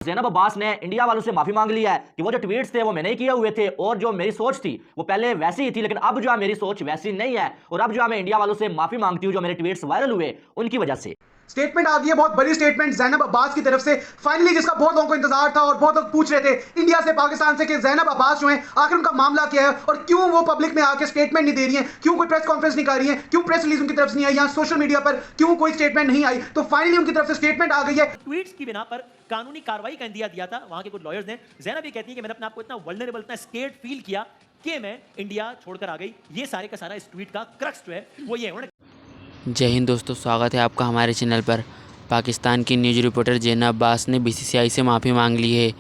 ज़ैनब अब्बास ने इंडिया वालों से माफी मांग लिया है कि वो जो ट्वीट्स थे वो मैंने ही किए हुए थे और जो मेरी सोच थी वो पहले वैसी ही थी, लेकिन अब जो है मेरी सोच वैसी नहीं है और अब जो है मैं इंडिया वालों से माफी मांगती हूँ जो मेरे ट्वीट्स वायरल हुए उनकी वजह से। स्टेटमेंट आ गई है, बहुत बड़ी स्टेटमेंट ज़ैनब अब्बास की तरफ से फाइनली, जिसका बहुत लोगों को इंतजार था और बहुत लोग पूछ रहे थे इंडिया से, पाकिस्तान से, कि ज़ैनब अब्बास जो है आखिर उनका मामला क्या है और क्यों वो पब्लिक में आके स्टेटमेंट नहीं दे रही है, क्यों कोई प्रेस कॉन्फ्रेंस नहीं कर रही है, क्यों प्रेस रिलीज उनकी तरफ से नहीं आई, यहाँ सोशल मीडिया पर क्यों कोई स्टेटमेंट नहीं आई। तो फाइनली उनकी तरफ से स्टेटमेंट आ गई है। ट्वीट्स की बिना पर कानूनी कार्रवाई का इंदिया दिया था वहां के कुछ लॉयर्स ने। ज़ैनब ये कहती है कि मैंने अपने आप को इतना वल्नरेबल, इतना स्केर्ड फील किया कि मैं इंडिया छोड़कर आ गई। ये सारे का सारा इस ट्वीट का क्रक्स जो है वो ये है। जय हिंद दोस्तों, स्वागत है आपका हमारे चैनल पर। पाकिस्तान की न्यूज़ रिपोर्टर ज़ैनब अब्बास ने बीसीसीआई से माफ़ी मांग ली है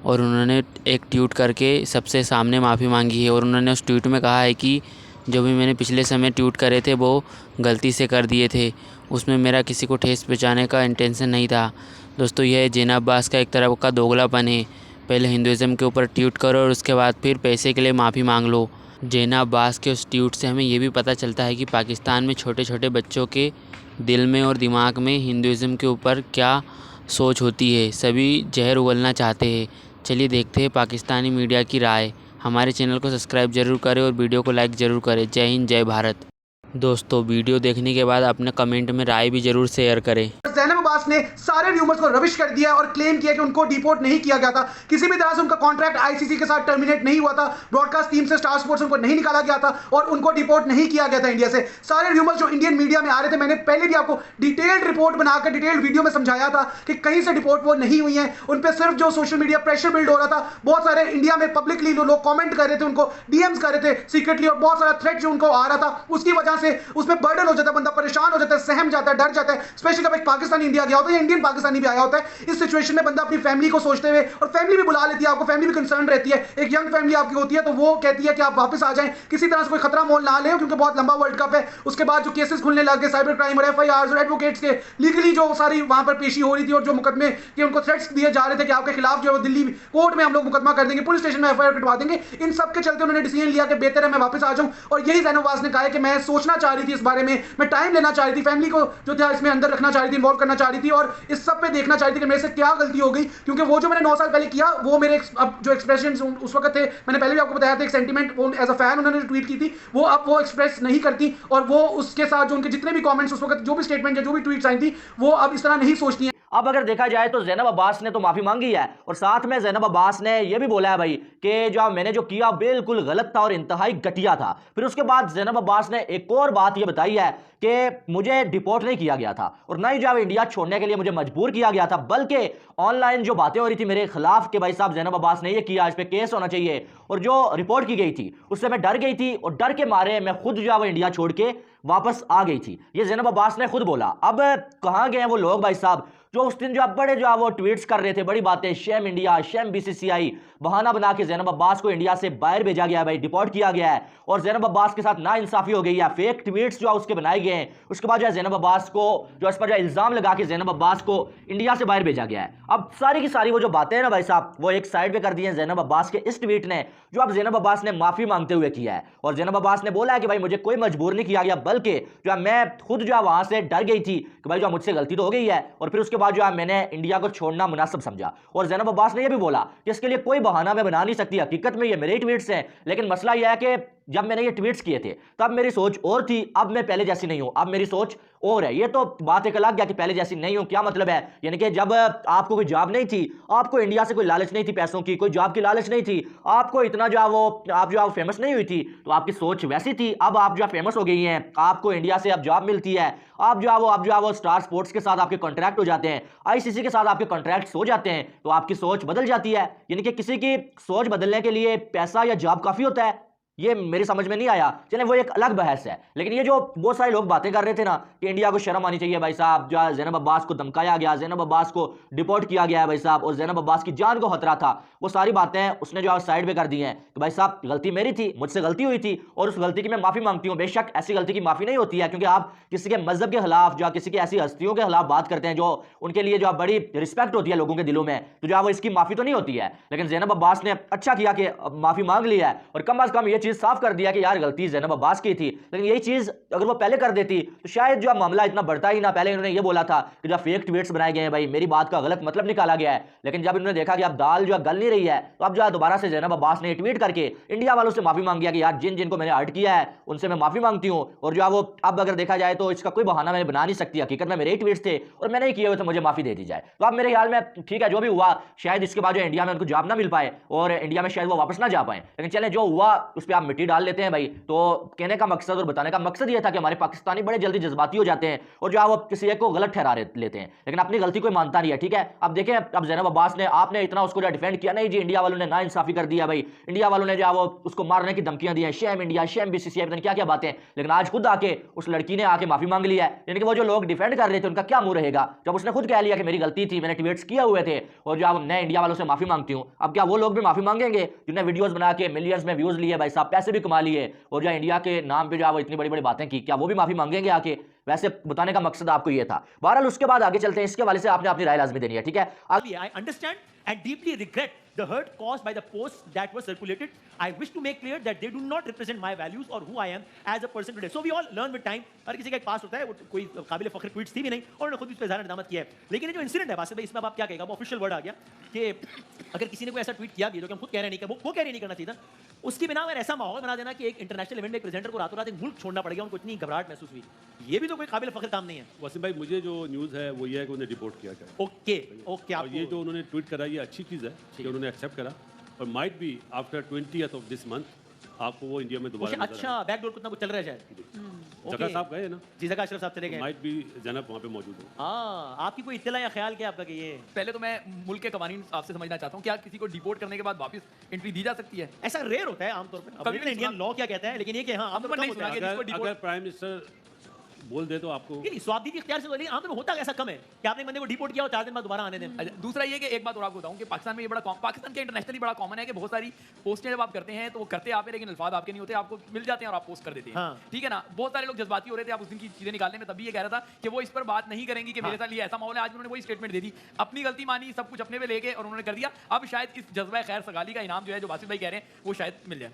और उन्होंने एक ट्वीट करके सबसे सामने माफ़ी मांगी है और उन्होंने उस ट्वीट में कहा है कि जो भी मैंने पिछले समय ट्वीट करे थे वो गलती से कर दिए थे, उसमें मेरा किसी को ठेस पहुंचाने का इंटेंशन नहीं था। दोस्तों, यह ज़ैनब अब्बास का एक तरह का दोगलापन है। पहले हिंदुज़म के ऊपर ट्वीट करो और उसके बाद फिर पैसे के लिए माफ़ी मांग लो। ज़ैनब अब्बास के उस ट्वीट से हमें ये भी पता चलता है कि पाकिस्तान में छोटे छोटे बच्चों के दिल में और दिमाग में हिंदुज़म के ऊपर क्या सोच होती है। सभी जहर उगलना चाहते हैं। चलिए देखते हैं पाकिस्तानी मीडिया की राय। हमारे चैनल को सब्सक्राइब ज़रूर करें और वीडियो को लाइक ज़रूर करें। जय हिंद, जय भारत। दोस्तों, वीडियो देखने के बाद अपने कमेंट में राय भी ज़रूर शेयर करें। ज़ैनब अब्बास ने सारे र्यूमर्स को रविश कर दिया और क्लेम किया कि उनको डिपोर्ट नहीं किया गया था, किसी भी तरह से उनका कॉन्ट्रैक्ट आईसीसी के साथ टर्मिनेट नहीं हुआ था, ब्रॉडकास्ट टीम से स्टार स्पोर्ट्स उनको नहीं निकाला गया था और उनको डिपोर्ट नहीं किया गया था इंडिया से। सारे र्यूमर्स जो इंडियन मीडिया में आ रहे थे, मैंने पहले भी आपको डिटेल्ड रिपोर्ट बनाकर डिटेल्ड वीडियो में समझाया था कि कहीं से डिपोर्ट वो नहीं हुई है। उन पर सिर्फ जो सोशल मीडिया प्रेशर बिल्ड हो रहा था, बहुत सारे इंडिया में पब्लिकली लोग कॉमेंट कर रहे थे, उनको डीएम्स कर रहे थे सीक्रेटली और बहुत सारा थ्रेट जो उनको आ रहा था, उसकी वजह से उसमें बर्डन हो जाता है, बंदा परेशान हो जाता है, सहम जाता है, डर जाता है। स्पेशली जब एक पाकिस्तानी इंडिया गया होता है, इंडियन पाकिस्तानी भी आया होता है, इस सिचुएशन में बंदा अपनी फैमिली को सोचते हुए, और फैमिली भी बुला लेती है आपको, फैमिली भी कंसर्न रहती है, एक यंग फैमिली आपकी होती है, तो वो कहती है कि आप वापस आ जाएं, किसी तरह से कोई खतरा मोल ना लें, क्योंकि बहुत लंबा वर्ल्ड कप है। उसके बाद जो केसेस खुलने लग गए साइबर क्राइम और एफआईआर और एडवोकेट्स के लीगली जो सारी वहां पर पेशी हो रही थी और जो मुकदमे के उनको थ्रेट्स दिए जा रहे थे कि आपके खिलाफ जो है दिल्ली कोर्ट में हम लोग मुकदमा कर देंगे, पुलिस स्टेशन में एफआईआर कटवा देंगे, इन सब के चलते उन्होंने डिसीजन लिया कि बेहतर है मैं वापस आ जाऊं। और यही ज़ैनब अब्बास ने कहा है कि मैं सोचना चाह रही थी इस बारे में, मैं टाइम लेना चाह रही थी, फैमिली को जो था इसमें अंदर रखना चाह रही थी, इन्वॉल्व करना चाह रही थी और इस सब पे देखना चाह रही थी कि मेरे से क्या गलती हो गई, क्योंकि वो जो मैंने 9 साल पहले किया वो मेरे अब जो एक्सप्रेशन उस वक्त थे, मैंने पहले भी आपको बताया था, एक सेंटीमेंट एज अ फैन उन्होंने ट्वीट की थी, वो अब वो एक्सप्रेस नहीं करती और वो उसके साथ जो उनके जितने भी कमेंट्स उस वक्त, जो भी स्टेटमेंट जो भी ट्वीट्स आई थी, वो अब इस तरह नहीं सोचती हैं। अब अगर देखा जाए तो ज़ैनब अब्बास ने तो माफी मांगी है और साथ में ज़ैनब अब्बास ने यह भी बोला है भाई कि जो मैंने जो किया बिल्कुल गलत था और इंतहाई घटिया था। फिर उसके बाद ज़ैनब अब्बास ने एक और बात यह बताई है कि मुझे डिपोर्ट नहीं किया गया था और ना ही जो इंडिया छोड़ने के लिए मुझे मजबूर किया गया था, बल्कि ऑनलाइन जो बातें हो रही थी मेरे खिलाफ कि भाई साहब ज़ैनब अब्बास ने ये किया, इस पर केस होना चाहिए, और जो रिपोर्ट की गई थी उससे मैं डर गई थी और डर के मारे मैं खुद जो है वो इंडिया छोड़ के वापस आ गई थी। ये ज़ैनब अब्बास ने खुद बोला। अब कहाँ गए हैं वो लोग भाई साहब जो उस दिन जो आप बड़े जो वो ट्वीट्स कर रहे थे, बड़ी बातें, शेम इंडिया, शेम बीसीसीआई, बहाना बना के ज़ैनब अब्बास को इंडिया से बाहर भेजा गया है भाई, डिपोर्ट किया गया है और ज़ैनब अब्बास के साथ नाइंसाफी हो गई है, फेक ट्वीट्स जो उसके बनाए गए हैं। उसके बाद जो है ज़ैनब अब्बास को जो इस पर जो इल्ज़ाम लगा के ज़ैनब अब्बास को इंडिया से बाहर भेजा गया है। अब सारी की सारी वो जो बातें हैं ना भाई साहब, वो एक साइड पे कर दी हैं ज़ैनब अब्बास के इस ट्वीट ने, जो अब ज़ैनब अब्बास ने माफ़ी मांगते हुए किया है। और ज़ैनब अब्बास ने बोला है कि भाई मुझे कोई मजबूर नहीं किया गया, बल्कि जो है मैं खुद जो है वहाँ से डर गई थी कि भाई जो मुझसे गलती तो हो गई है, और फिर उसके बाद जो है मैंने इंडिया को छोड़ना मुनासिब समझा। और ज़ैनब अब्बास ने यह भी बोला कि इसके लिए कोई बहाना मैं बना नहीं सकती, हकीकत में ये मेरे ट्वीट्स हैं, लेकिन मसला यह है कि जब मैंने ये ट्वीट्स किए थे तब मेरी सोच और थी, अब मैं पहले जैसी नहीं हूं, अब मेरी सोच और है। ये तो बात एक अलग गया कि पहले जैसी नहीं हूं, क्या मतलब है, यानी कि जब आपको कोई जॉब नहीं थी, आपको इंडिया से कोई लालच नहीं थी पैसों की, कोई जॉब की लालच नहीं थी, आपको इतना जो वो आप जो फेमस नहीं हुई थी, तो आपकी सोच वैसी थी। अब आप जो फेमस हो गई हैं, आपको इंडिया से अब जॉब मिलती है, आप जो वो स्टार स्पोर्ट्स के साथ आपके कॉन्ट्रैक्ट हो जाते हैं, आईसीसी के साथ आपके कॉन्ट्रैक्ट हो जाते हैं, तो आपकी सोच बदल जाती है। यानी कि किसी की सोच बदलने के लिए पैसा या जॉब काफ़ी होता है, ये मेरी समझ में नहीं आया। चलें वो एक अलग बहस है, लेकिन ये जो बहुत सारे लोग बातें कर रहे थे ना कि इंडिया को शर्म आनी चाहिए भाई साहब, जो ज़ैनब अब्बास को धमकाया गया, ज़ैनब अब्बास को डिपोर्ट किया गया है भाई साहब, और ज़ैनब अब्बास की जान को खतरा था, वो सारी बातें उसने जो साइड पे कर दी हैं कि भाई साहब गलती मेरी थी, मुझसे गलती हुई थी और उस गलती की मैं माफ़ी मांगती हूँ। बेशक ऐसी गलती की माफ़ी नहीं होती है, क्योंकि आप किसी के मजहब के खिलाफ, जो किसी की ऐसी हस्तियों के खिलाफ बात करते हैं जो उनके लिए जो बड़ी रिस्पेक्ट होती है लोगों के दिलों में, तो जो वो इसकी माफ़ी तो नहीं होती है। लेकिन ज़ैनब अब्बास ने अच्छा किया कि माफ़ी मांग ली है और कम अज़ कम ये चीज़ साफ कर दिया कि यार गलती ज़ैनब अब्बास की थी, लेकिन यही चीज़ अगर वो पहले कर देती तो शायद जो मामला इतना बढ़ता ही ना। पहले इन्होंने ये बोला था कि जो फेक ट्वीट्स बनाए गए हैं भाई, मेरी बात का गलत मतलब निकाला गया है, लेकिन जब इन्होंने देखा कि अब दाल जो गल नहीं रही है तो अब जो दोबारा से ज़ैनब अब्बास ने ट्वीट करके इंडिया वालों से माफ़ी मांग गया कि यार जिन जिनको मैंने हर्ट किया है उनसे मैं माफ़ी मांगती हूँ। और जो वो अब अगर देखा जाए तो इसका कोई बहाना मैंने बना नहीं सकती, हकीकत में मेरे ही ट्वीट्स थे और मैंने ही किए हुए, तो मुझे माफ़ी दे दी जाए। तो अब मेरे ख्याल में ठीक है, जो भी हुआ शायद इसके बाद जो इंडिया में उनको जॉब ना मिल पाए और इंडिया में शायद वो वापस ना जा पाए, लेकिन चलें जो हुआ उस पर आप मिट्टी डाल लेते हैं भाई। तो कहने का मकसद और बताने का मकसद ये था कि हमारे पाकिस्तानी बड़े जल्दी जज्बाती हो जाते हैं और जो वो किसी एक को गलत ठहरा लेते हैं, लेकिन अपनी गलती कोई मानता नहीं है। ठीक है, अब देखें, अब ज़ैनब अब्बास ने आपने इतना उसको जो डिफेंड किया, नहीं जी इंडिया वालों ने ना इंसाफी कर दिया भाई, इंडिया वालों ने जो वो उसको मारने की धमकियां दी हैं, शेम इंडिया, शेम बीसीसीआई, पता नहीं क्या क्या बातें, लेकिन आज खुद आके उस लड़की ने आके माफी मांग लिया है। यानी कि वो जो लोग डिफेंड कर रहे थे उनका क्या मुंह रहेगा जब उसने खुद कह लिया कि मेरी गलती थी, मैंने ट्वीट्स किए हुए थे और जो मैं इंडिया वालों से माफी मांगती हूं। अब क्या वो लोग भी माफी मांगेंगे जिन्हें वीडियोस बना के मिलियंस में व्यूज लिए भाई साहब, पैसे भी कमा लिए और जो इंडिया के नाम पे जो वो इतनी बड़ी बड़ी बातें की, क्या वो भी माफी मांगेंगे आके? वैसे बताने का मकसद आपको ये था। बहरहाल उसके बाद आगे चलते हैं, इसके वाले से आपने अपनी राय लाजमी देनी है। ठीक है, I understand and deeply regret the hurt caused by the posts that were circulated. I wish to make clear that they do not represent my values or who I am as a person today. So we all learn with time. हर किसी का एक पास होता है, वो कोई काबिल फख्र tweets थी भी नहीं और उन्होंने खुद भी इस पर ज़्यादा नदामत किया है। लेकिन ये जो इंसिडेंट है बासित भाई, इसमें अब आप क्या कहेगा? वो ऑफिशियल वर्ड आ गया कि अगर किसी ने कोई ऐसा ट्वीट किया भी जो कि हम खुद कह रहे नहीं कि वो कह रहे नहीं करना चाहिए था, उसकी बिना अगर ऐसा माहौल बना देना कि एक इंटरनेशनल इवेंट में एक प्रेजेंटर को रातों रात एक मुल्क छोड़ना पड़ेगा, उनको इतनी घबराहट महसूस हुई, ये भी तो कोई काबिल फख्र काम नहीं है। वसीम भाई, मुझे जो न्यूज़ है वो ये है कि उन्हें रिपोर्ट किया गया। ओके ओके, और ये जो उन्होंने ट्वीट करा ये अच्छी चीज़ है कि उन्होंने एक्सेप्ट करा और might be after 20th of this month आपको वो इंडिया में दोबारा अच्छा बैकडोर कुछ ना कुछ चल रहा है शायद। जगह साहब गए ना जी, जगह अशरफ साहब चले गए। माइट बी ज़ैनब वहाँ पे मौजूद हो। हाँ, आपकी कोई इत्तला या ख्याल क्या आपका कि ये? पहले तो मैं मुल्क के कवानीन आपसे समझना चाहता हूँ, क्या किसी को डिपोर्ट करने के बाद वापस एंट्री दी जा सकती है? ऐसा रेयर होता है आमतौर पर, कभी इंडियन लॉ क्या कहता है, लेकिन ये कि हाँ आमतौर पर नहीं सुना कि अगर प्राइम मिनिस्टर बोल दे तो आपको नहीं, स्वाधीन इख्तियार से, लेकिन आमतौर में होता ऐसा कम है कि आपने बंदे को डिपोर्ट किया और 4 दिन बाद दोबारा आने दें। दूसरा ये कि एक बात और आपको बताऊं कि पाकिस्तान में ये बड़ा पाकिस्तान के इंटरनेशनली बड़ा कॉमन है कि बहुत सारी पोस्टें जब आप करते हैं तो वो करते आप हैं लेकिन अल्फाज आपके नहीं होते, आपको मिल जाते हैं और आप पोस्ट कर देते हैं। हाँ। ठीक है ना, बहुत सारे लोग जज्बाती हो रहे थे आप उस दिन की चीजें निकालने में, तभी ये कह रहा था कि वो इस पर बात नहीं करेंगी कि मेरे साथ ये ऐसा माहौल है। आज उन्होंने वही स्टेटमेंट दे दी, अपनी गलती मानी, सब कुछ अपने पे लेके और उन्होंने कर दिया। अब शायद इस जज्बा खैर सगाली का इनाम जो है, जो बासित भाई कह रहे हैं, वो शायद मिल जाए।